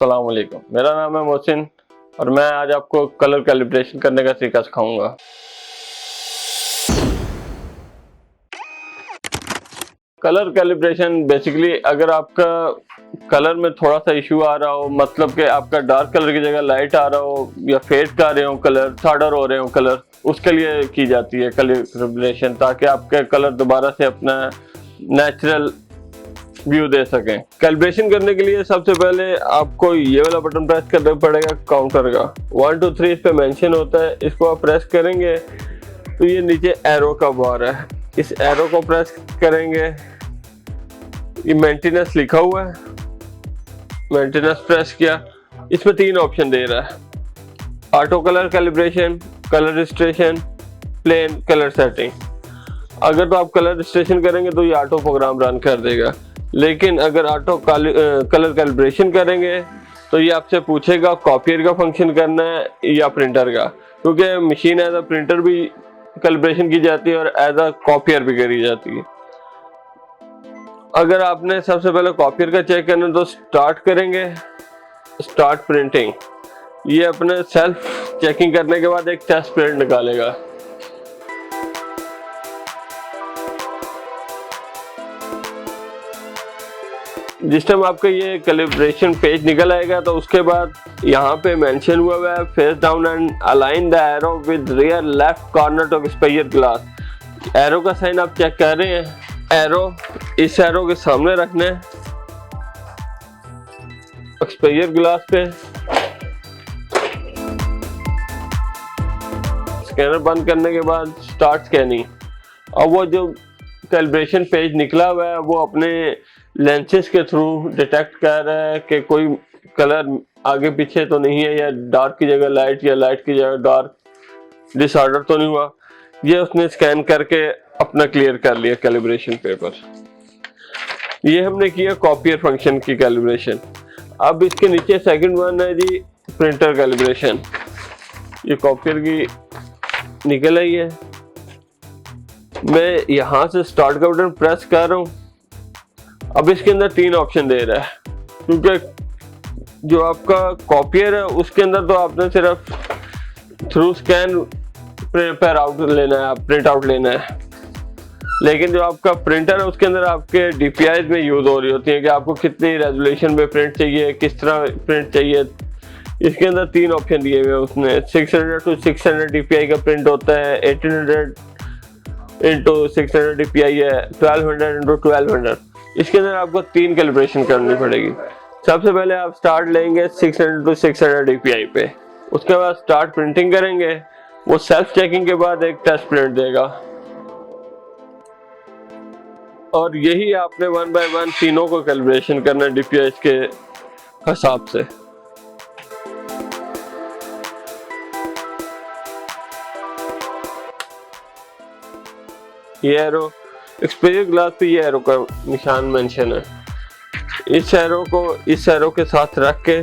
अस्सलाम वालेकुम, मेरा नाम है मोहसिन और मैं आज आपको कलर कैलिब्रेशन करने का तरीका सिखाऊंगा। कलर कैलिब्रेशन बेसिकली अगर आपका कलर में थोड़ा सा इशू आ रहा हो, मतलब कि आपका डार्क कलर की जगह लाइट आ रहा हो या फेड कर रहे हो कलर, शाडर हो रहे हो कलर, उसके लिए की जाती है कलर कैलिब्रेशन, ताकि आपके कलर दोबारा से अपना नेचुरल व्यू दे सकें। कैलिब्रेशन करने के लिए सबसे पहले आपको ये वाला बटन प्रेस करना पड़ेगा काउंटर का। 1 2 3 इस पे मेंशन होता है, इसको आप प्रेस करेंगे तो ये नीचे एरो का बार है, इस एरो को प्रेस करेंगे, ये मेंटेनेंस लिखा हुआ है, मेंटेनेंस प्रेस किया, इसमें 3 ऑप्शन दे रहा है, auto colour calibration, colour registration, plain colour setting. अगर तो आप कलर रजिस्ट्रेशन करेंगे तो ये ऑटो प्रोग्राम रन कर देगा, लेकिन अगर ऑटो कलर कैलिब्रेशन करेंगे तो ये आपसे पूछेगा कॉपियर का फंक्शन करना है या प्रिंटर का, क्योंकि मशीन एज अ प्रिंटर भी कैलिब्रेशन की जाती है और एज अ कॉपियर भी करी जाती है। अगर आपने सबसे पहले कॉपियर का चेक करना तो स्टार्ट करेंगे, स्टार्ट प्रिंटिंग, ये अपने सेल्फ चेकिंग करने के बाद एक टेस्ट प्रिंट निकालेगा। जिस टाइम आपका ये कैलिब्रेशन पेज निकल आएगा तो उसके बाद यहाँ पे मेंशन हुआ है face down and align the arrow with rear left corner to expire glass. Arrow का साइन आप चेक कर रहे हैं, एरो इस एरो के सामने रखना है एक्सपायर ग्लास पे। स्कैनर बंद करने के बाद स्टार्ट स्कैनिंग। अब वो जो कैलिब्रेशन पेज निकला हुआ है वो अपने लेंसेज के थ्रू डिटेक्ट कर रहा है कि कोई कलर आगे पीछे तो नहीं है, या डार्क की जगह लाइट या लाइट की जगह डार्क डिसऑर्डर तो नहीं हुआ। ये उसने स्कैन करके अपना क्लियर कर लिया कैलिब्रेशन पेपर। ये हमने किया कॉपियर फंक्शन की कैलिब्रेशन। अब इसके नीचे सेकंड वन है जी प्रिंटर कैलिब्रेशन। ये कॉपियर की निकल आई है, मैं यहाँ से स्टार्ट का बटन प्रेस कर रहा हूँ। अब इसके अंदर 3 ऑप्शन दे रहा है, क्योंकि जो आपका कॉपियर है उसके अंदर तो आपने सिर्फ थ्रू स्कैन पर आउट लेना है, प्रिंट आउट लेना है, लेकिन जो आपका प्रिंटर है उसके अंदर आपके डीपीआई में यूज हो रही होती है कि आपको कितनी रेजोल्यूशन में प्रिंट चाहिए, किस तरह प्रिंट चाहिए। इसके अंदर 3 ऑप्शन दिए हुए उसने, 600 to 600 डीपीआई का प्रिंट होता है, 1800 into 600 डीपीआई है, 1200 into 1200। इसके अंदर आपको 3 कैलिब्रेशन करनी पड़ेगी। सबसे पहले आप स्टार्ट लेंगे 600 to 600 डीपीआई पे, उसके बाद स्टार्ट प्रिंटिंग करेंगे, वो सेल्फ चेकिंग के बाद एक टेस्ट प्रिंट देगा, और यही आपने 1 by 1 तीनों को कैलिब्रेशन करना है डीपीआई के हिसाब से। ये एरो एक्सपायर ग्लास पे ये एरो का निशान मेंशन है, इस एरो को इस एरो के साथ रख के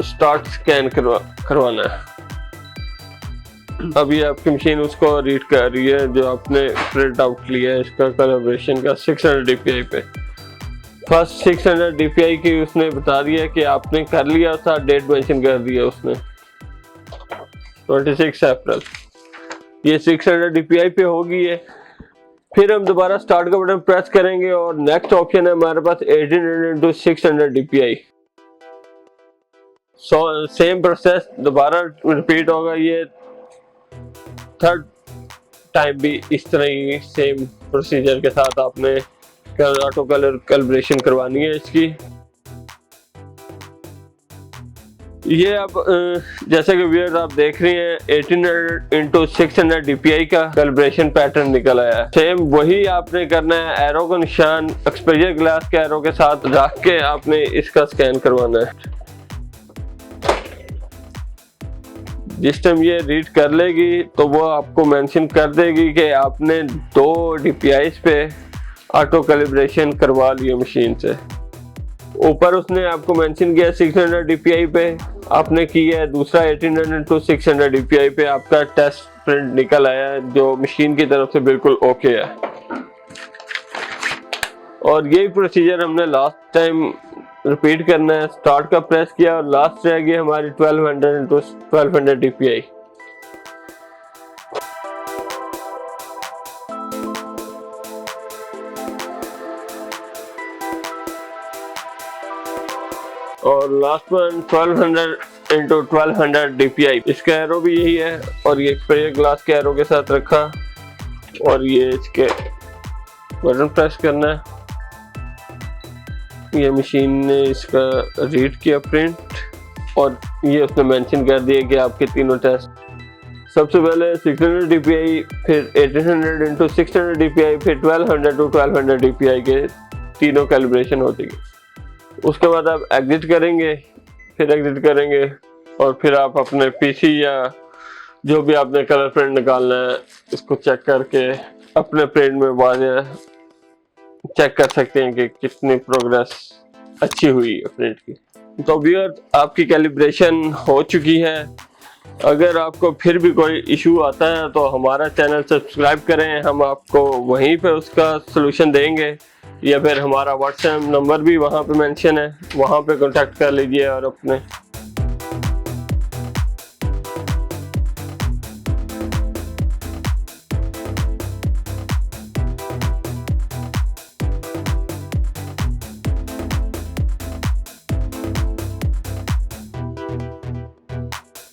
स्टार्ट स्कैन करवाना है। अभी आपकी मशीन उसको रीड कर रही है जो आपने प्रिंट आउट लिया है इसका कैलिब्रेशन का 600 डीपीआई पे। फर्स्ट 600 डीपीआई की उसने बता दिया कि आपने कर लिया था, डेट मेंशन कर दिया उसने 26 अप्रैल। ये 600 डीपीआई पे होगी है। फिर हम दोबारा स्टार्ट का बटन प्रेस करेंगे और नेक्स्ट ऑप्शन है हमारे पास 1800 into 600 डीपीआई। सेम प्रोसेस दोबारा रिपीट होगा, ये थर्ड टाइम भी इस तरह ही सेम प्रोसीजर के साथ आपने ऑटो कलर कैलिब्रेशन करवानी है इसकी। ये अब जैसे कि व्यूअर्स आप देख रहे हैं 1800 into 600 डीपीआई का कैलिब्रेशन पैटर्न निकल आया है। सेम वही आपने करना है, एरो का निशान एक्सपायर ग्लास के एरो के साथ रख के आपने इसका स्कैन करवाना है। जिस टाइम ये रीड कर लेगी तो वो आपको मेंशन कर देगी कि आपने 2 डीपीआई पे ऑटो कैलिब्रेशन करवा लिया मशीन से। ऊपर उसने आपको मेंशन किया 600 डीपीआई पे आपने किया है, दूसरा 1800 to 600 डीपीआई पे आपका टेस्ट प्रिंट निकल आया है जो मशीन की तरफ से बिल्कुल ओके है। और यही प्रोसीजर हमने लास्ट टाइम रिपीट करना है। स्टार्ट का प्रेस किया और लास्ट रह गई हमारी 1200 into 1200 DPI। और लास्ट वन 1200 into 1200 DPI। इसका एरो भी यही है और ये एक्सपेरियर ग्लास के एरो के साथ रखा और ये इसके बटन प्रेस करना है। ये मशीन ने इसका रीड किया प्रिंट और ये उसने मेंशन कर दिया कि आपके तीनों टेस्ट, सबसे पहले 600 DPI, फिर 1800 into 600 DPI, फिर 1200 to 1200 DPI के तीनों कैलिब्रेशन होती है। उसके बाद आप एग्जिट करेंगे, फिर एग्जिट करेंगे और फिर आप अपने पीसी या जो भी आपने कलर प्रिंट निकालना है इसको चेक करके अपने प्रिंट में वाज़ेह चेक कर सकते हैं कि कितनी प्रोग्रेस अच्छी हुई है प्रिंट की। तो व्यूअर्स, आपकी कैलिब्रेशन हो चुकी है। अगर आपको फिर भी कोई इशू आता है तो हमारा चैनल सब्सक्राइब करें, हम आपको वहीं पे उसका सलूशन देंगे, या फिर हमारा व्हाट्सएप नंबर भी वहाँ पे मेंशन है, वहाँ पे कांटेक्ट कर लीजिए और अपने